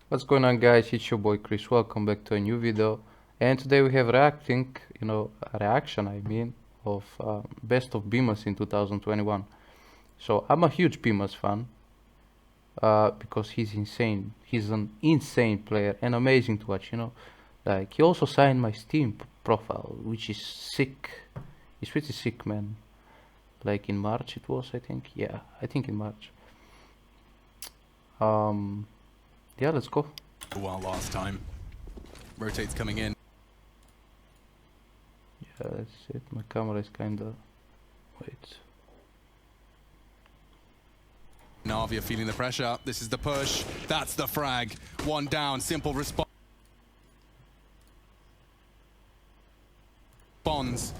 What's going on, guys? It's your boy Chris. Welcome back to a new video. And today we have a reaction of best of BYMAS in 2021. So I'm a huge BYMAS fan because he's insane. He's an insane player and amazing to watch. Like he also signed my Steam profile, which is sick. He's pretty sick, man. Like in March it was, I think. Yeah, I think in March. Yeah, let's go. Well, last time. Rotates coming in. Yeah, that's it. My camera is kinda... Wait. Navia feeling the pressure. This is the push. That's the frag. One down. Simple response. Bonds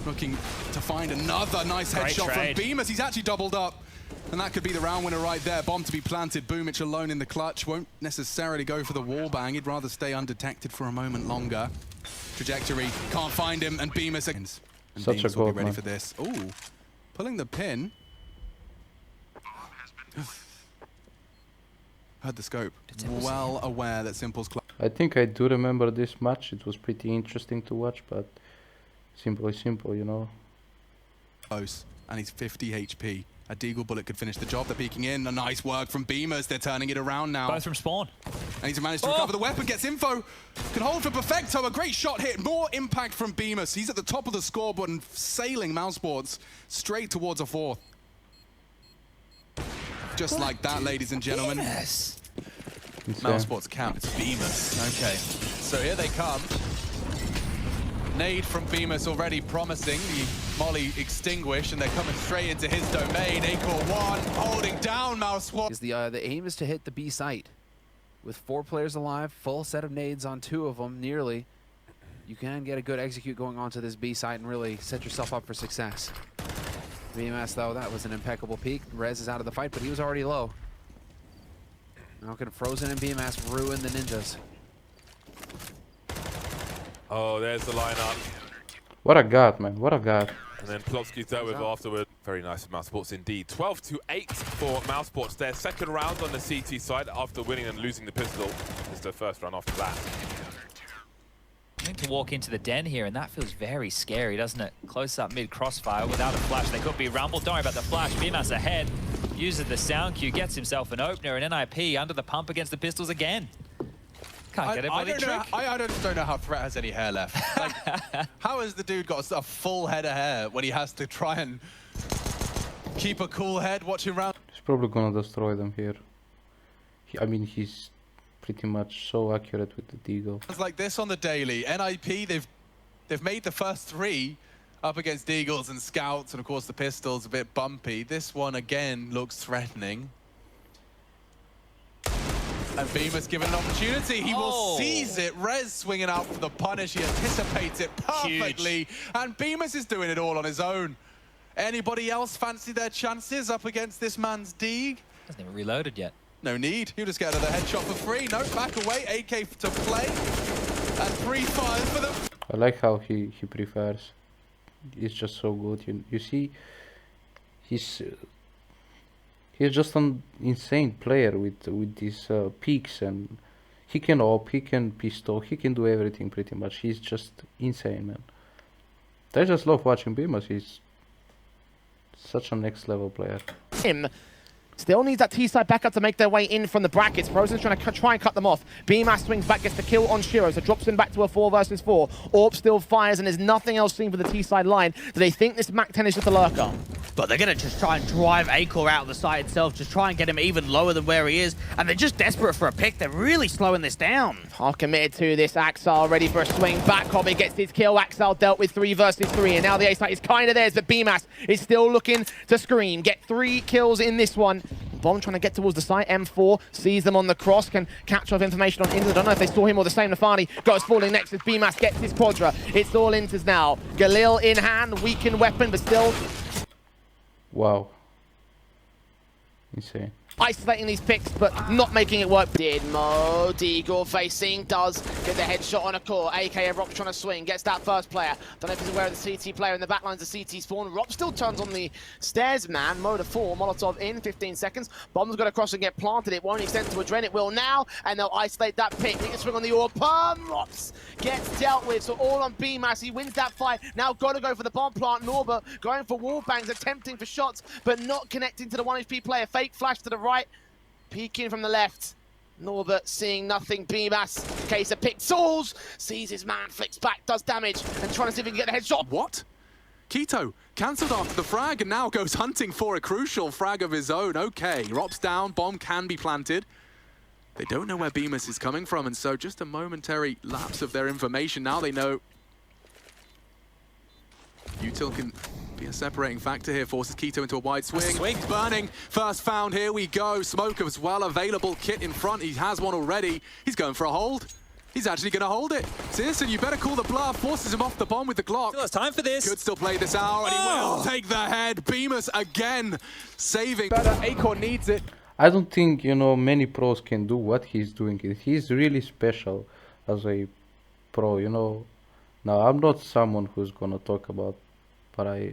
looking to find another nice headshot from BYMAS. He's actually doubled up. And that could be the round winner right there. Bomb to be planted. Boomich alone in the clutch. Won't necessarily go for the wall bang. He'd rather stay undetected for a moment longer. Trajectory. Can't find him. And BYMAS against. And Such a BYMAS will goal, be ready man. for this. Ooh. Pulling the pin. Heard the scope. Well aware that Simple's clutch. I think I do remember this match. It was pretty interesting to watch, but Simple is simple, you know. Close. And he's 50 HP. A Deagle bullet could finish the job. They're peeking in. A nice work from BYMAS. They're turning it around now. Both from spawn. And he's managed to recover the weapon. Gets info. Can hold for Perfecto. A great shot hit. More impact from BYMAS. He's at the top of the scoreboard and sailing Mousesports straight towards a fourth. Just like that, ladies and gentlemen. Yes. Mousesports count. It's BYMAS. Okay. So here they come. Nade from BYMAS already promising. The molly extinguished, and they're coming straight into his domain. Acor 1 holding down Mousesports. The aim is to hit the B site. With 4 players alive, full set of nades on 2 of them, nearly. You can get a good execute going onto this B site and really set yourself up for success. BYMAS, though, that was an impeccable peek. Rez is out of the fight, but he was already low. Now can Frozen and BYMAS ruin the ninjas. Oh, there's the lineup. What a god, man. What a god. And then Plotski's dealt with afterward. Very nice for Mousesports indeed. 12-8 for Mousesports. Their second round on the CT side after winning and losing the pistol. It's their first run after that. I think to walk into the den here, and that feels very scary, doesn't it? Close up mid crossfire without a flash. They could be rumbled. Don't worry about the flash. BYMAS ahead. Uses the sound cue, gets himself an opener, and NIP under the pump against the pistols again. Can't get it by the trick. I just don't know how Threat has any hair left. Like, how has the dude got a full head of hair when he has to try and keep a cool head watching round? He's probably gonna destroy them here. He's pretty much so accurate with the Deagle. It's like this on the daily. NIP, they've made the first 3 up against Deagles and Scouts, and of course the pistols a bit bumpy. This one again looks threatening. And BYMAS given an opportunity. He will seize it. Rez swinging out for the punish. He anticipates it perfectly. Huge. And BYMAS is doing it all on his own. Anybody else fancy their chances up against this man's Deag? Hasn't even reloaded yet. No need. He'll just get another headshot for free. No, back away. AK to play. And 3 fires for them. I like how he prefers. It's just so good. You see, he's just an insane player with these peaks, and he can op, he can pistol, he can do everything pretty much. He's just insane, man. I just love watching BYMAS. He's such a next level player. Still needs that T-side backup to make their way in from the brackets. Frozen's trying to try and cut them off. BYMAS swings back, gets the kill on Shiro, so drops him back to a 4 versus 4. Orb still fires, and there's nothing else seen for the T-side line. Do they think this Mac 10 is just a lurker? But they're going to just try and drive Acor out of the site itself, just try and get him even lower than where he is. And they're just desperate for a pick. They're really slowing this down. Half committed to this. Axel ready for a swing back. Hobby gets his kill. Axel dealt with 3 versus 3. And now the A site is kind of theirs, but BYMAS is still looking to scream. Get 3 kills in this one. Bomb trying to get towards the site. M4 sees them on the cross, can capture off information on Inters. I don't know if they saw him or the same. Nafani goes falling next as BYMAS gets his quadra. It's all Inters now. Galil in hand, weakened weapon, but still. Wow. Insane. isolating these picks, but not making it work. Did Mo, Deagle facing, does get the headshot on a core. AKA Rob trying to swing, gets that first player. Don't know if he's aware of the CT player in the backline's the CT spawn. Rob still turns on the stairs, man. Mo to 4, Molotov in 15 seconds. Bomb's got to cross and get planted. It won't extend to Adren, it will now, and they'll isolate that pick. He can swing on the orb. Rops gets dealt with, so all on BYMAS. He wins that fight. Now got to go for the bomb plant. Norba going for wall bangs, attempting for shots, but not connecting to the 1 HP player. Fake flash to the right, peeking from the left. Norbert seeing nothing. BYMAS, case of pick tools, sees his man, flicks back, does damage, and trying to see if he can get the headshot. What? Keto cancelled after the frag and now goes hunting for a crucial frag of his own. Okay, Rop's down, bomb can be planted. They don't know where BYMAS is coming from, and so just a momentary lapse of their information. Now they know. Util can be a separating factor here, forces Keto into a wide swing. Burning, first found, here we go. Smoke as well, available kit in front. He has one already. He's going for a hold. He's actually going to hold it. Citizen, you better call the bluff. Forces him off the bomb with the Glock. Still has time for this. Could still play this out, and he will take the head. BYMAS again, saving. Better, Acorn needs it. I don't think, you know, many pros can do what he's doing. He's really special as a pro, you know. Now, I'm not someone who's gonna talk about, but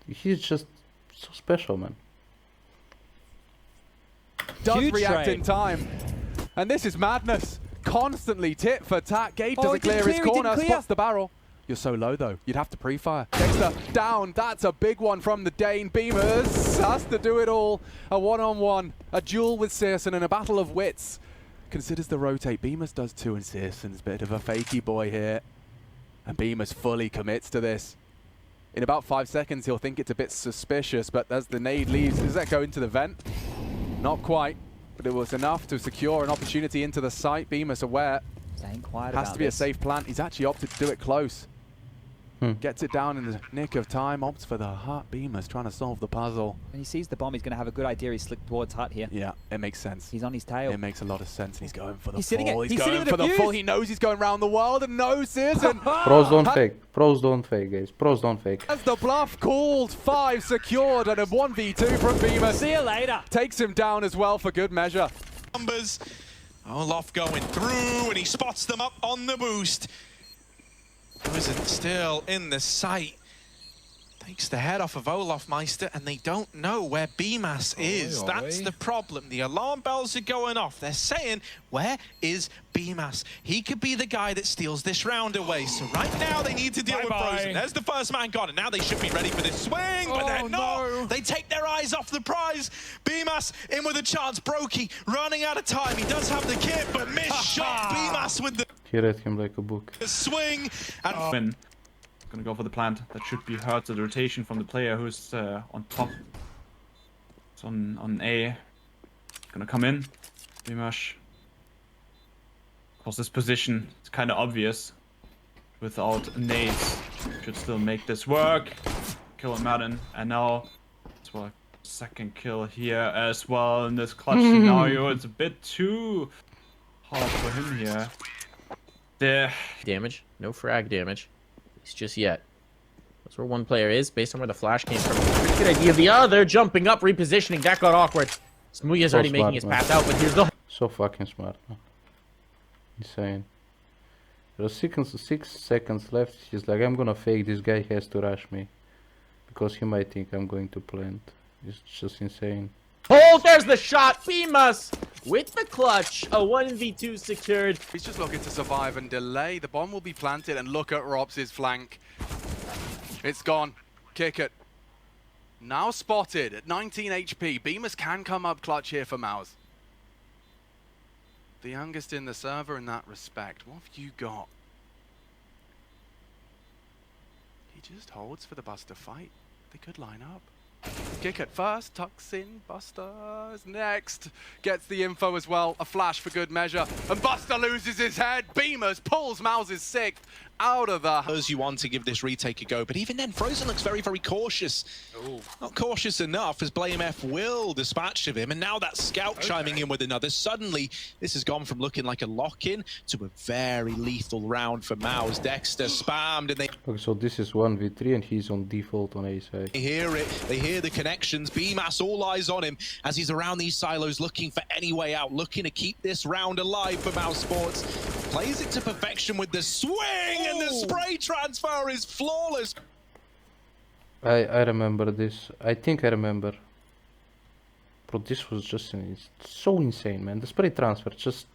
he's just so special, man. Does Huge react trade. in time. And this is madness. Constantly tit for tat. Gate doesn't he didn't clear his clear, he corner, didn't clear. spots the barrel. You're so low though, you'd have to pre-fire. Dexter down, that's a big one from the Dane. BYMAS has to do it all. A one-on-one, a duel with Searson and a battle of wits. Considers the rotate, BYMAS does too, and Searson's a bit of a fakey boy here. And BYMAS fully commits to this. In about 5 seconds, he'll think it's a bit suspicious, but as the nade leaves, does that go into the vent? Not quite, but it was enough to secure an opportunity into the site. BYMAS aware. Staying quiet Has about to be this. a safe plant. He's actually opted to do it close. Gets it down in the nick of time, opts for the hut. BYMAS trying to solve the puzzle. When he sees the bomb, he's going to have a good idea. He's slipped towards hut here. Yeah, it makes sense. He's on his tail. It makes a lot of sense. He's going for the He's sitting full. it. He's He's sitting going with for the the full. fuse. He knows he's going around the world and knows Searson. Pros don't fake. Pros don't fake, guys. Pros don't fake. As the bluff called, 5 secured, and a 1v2 from BYMAS. See you later. Takes him down as well for good measure. Numbers. Olaf going through, and he spots them up on the boost. Wizard still in the sight. Takes the head off of Olaf Meister, and they don't know where BYMAS is. That's the problem. The alarm bells are going off. They're saying, where is BYMAS? He could be the guy that steals this round away. So right now they need to deal with Frozen. There's the first man gone, and now they should be ready for this swing, but they're not. They take their eyes off the prize. BYMAS in with a chance. Brokey running out of time. He does have the kit, but missed shot. BYMAS with the He read him like a book. swing. And Win. Gonna go for the plant. That should be hurt to the rotation from the player who's on top. It's on A. Gonna come in. BYMAS. Of course, this position is kind of obvious. Without nades, should still make this work. Kill Madden, and now as well, second kill here as well in this clutch scenario. It's a bit too hard for him here. There. Damage, no frag damage. At least just yet. That's where one player is, based on where the flash came from. Pretty good idea of the other, jumping up, repositioning. That got awkward. Smuya's So already making smart, his man. path out, but here's the... So fucking smart, man. Insane. There are 6 seconds left. He's like, I'm gonna fake. This guy has to rush me. Because he might think I'm going to plant. It's just insane. Oh, there's the shot! BYMAS with the clutch. A 1v2 secured. He's just looking to survive and delay. The bomb will be planted, and look at Rops' flank. It's gone. Kick it. Now spotted at 19 HP. BYMAS can come up clutch here for Mouse. The youngest in the server in that respect. What have you got? He just holds for the Buster fight. They could line up. Kick it first, tucks in, Buster's next. Gets the info as well, a flash for good measure. And Buster loses his head. BYMAS pulls Mouse's 6th. out of the... As you want to give this retake a go, but even then, Frozen looks very, very cautious. Ooh. Not cautious enough, as BYMAS will dispatch of him, and now that Scout chiming in with another. Suddenly, this has gone from looking like a lock-in to a very lethal round for Maus. Dexter spammed, and they... Okay, so this is 1v3 and he's on default on A side. They hear it, they hear the connections. BYMAS, all eyes on him as he's around these silos looking for any way out, looking to keep this round alive for Maus Sports. Plays it to perfection with the swing, and the spray transfer is flawless. I remember this. I think I remember. Bro, this was just so insane, man. The spray transfer just...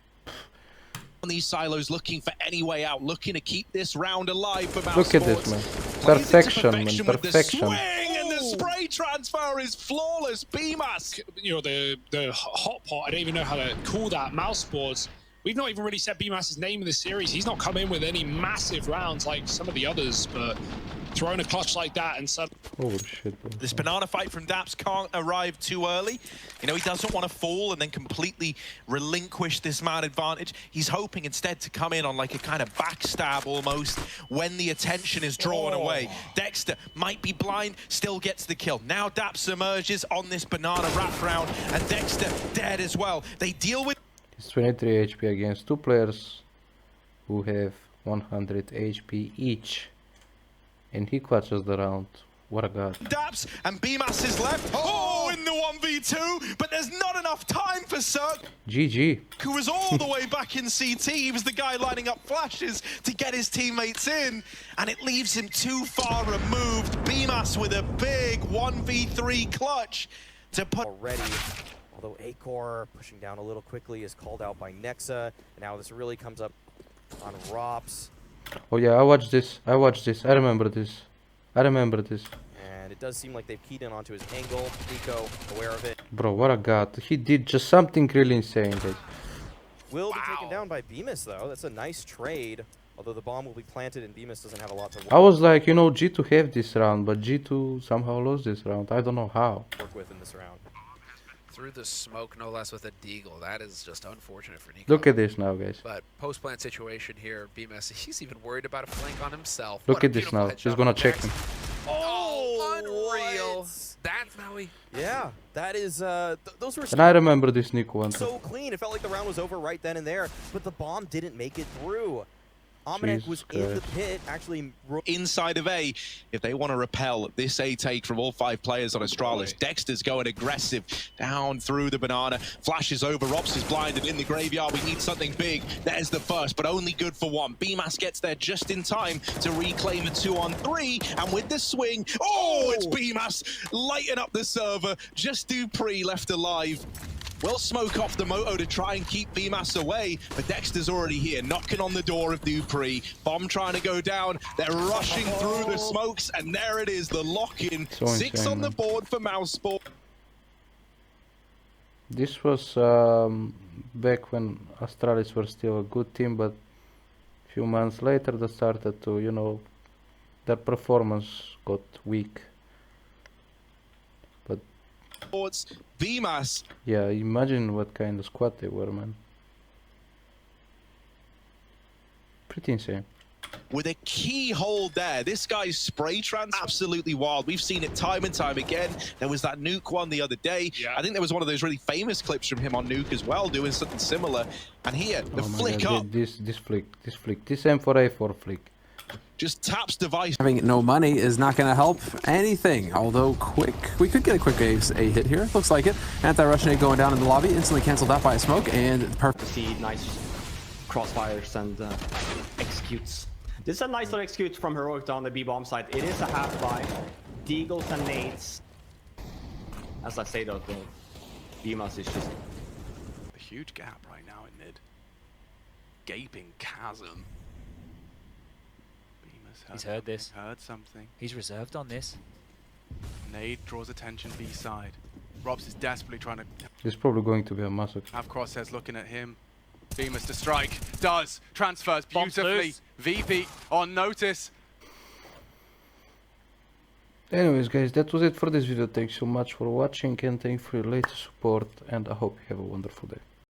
On these silos looking for any way out, looking to keep this round alive for Maus Look at Sports. this, man. Perfection, man. Perfection. Swing, and the spray transfer is flawless. BYMAS. You know, the hot pot, I don't even know how to call that. Maus Sports. We've not even really said BYMAS' name in the series. He's not come in with any massive rounds like some of the others, but throwing a clutch like that and suddenly... Holy shit, bro. This banana fight from Daps can't arrive too early. You know, he doesn't want to fall and then completely relinquish this man advantage. He's hoping instead to come in on like a kind of backstab almost when the attention is drawn away. Dexter might be blind, still gets the kill. Now Daps emerges on this banana wrap round, and Dexter dead as well. They deal with... It's 23 HP against two players who have 100 HP each. And he clutches the round. What a god. Daps, and BYMAS is left. Oh, in the 1v2, but there's not enough time for Cirque. GG. Who was all the way back in CT. He was the guy lining up flashes to get his teammates in, and it leaves him too far removed. BYMAS with a big 1v3 clutch to put... Already. Although Acor pushing down a little quickly is called out by Nexa. And now this really comes up on Rops. Oh yeah, I watched this. I remember this. And it does seem like they've keyed in onto his angle. Nico, aware of it. Bro, what a god. He did just something really insane, guys. Will be taken down by BYMAS, though. That's a nice trade. Although the bomb will be planted and BYMAS doesn't have a lot to work. I was like, you know, G2 have this round, but G2 somehow lost this round. I don't know how. Work with in this round. Through the smoke, no less, with a deagle. That is just unfortunate for Nico. Look at this now, guys. But post-plant situation here, BYMAS, he's even worried about a flank on himself. Look at this now. She's gonna check him. Oh, unreal. That's how he... Yeah, that is, those were... And I remember this Nico one. So clean. It felt like the round was over right then and there, but the bomb didn't make it through. Amanek was in the pit, actually... Inside of A, if they want to repel this A take from all 5 players on Astralis. Dexter's going aggressive down through the banana. Flashes over, Rops is blinded in the graveyard. We need something big. There's the first, but only good for one. BYMAS gets there just in time to reclaim a 2-on-3, and with the swing, it's BYMAS lighting up the server. Just Dupree left alive. Will smoke off the moto to try and keep BYMAS away, but Dexter's already here, knocking on the door of Dupree. Bomb trying to go down. They're rushing through the smokes, and there it is, the lock-in. So 6 insane, on the board for Maus Sport. This was back when Astralis were still a good team, but a few months later they started to, you know, their performance got weak. But BYMAS. Yeah, imagine what kind of squad they were, man. Pretty insane. With a key hold there. This guy's spray trans absolutely wild. We've seen it time and time again. There was that Nuke one the other day. Yeah. I think there was one of those really famous clips from him on Nuke as well, doing something similar. And here, the flick up. This flick, this M4A4 flick. Just taps device. Having no money is not going to help anything, although we could get a quick A hit here. Looks like it. Anti-Russian A going down in the lobby, instantly canceled out by a smoke, and perfect. See nice crossfires and executes. This is a nice little execute from Heroic down the B-bomb side. It is a half-buy. Deagles and nades. As I say though, the BYMAS is just a huge gap right now in mid. Gaping chasm. He's heard this. Heard something. He's reserved on this. Nade draws attention B side. Robs is desperately trying to... It's probably going to be a massacre. Have Crosshairs looking at him. BYMAS to strike. Does. Transfers beautifully. VP on notice. Anyways, guys, that was it for this video. Thanks so much for watching, and thank you for your latest support, and I hope you have a wonderful day.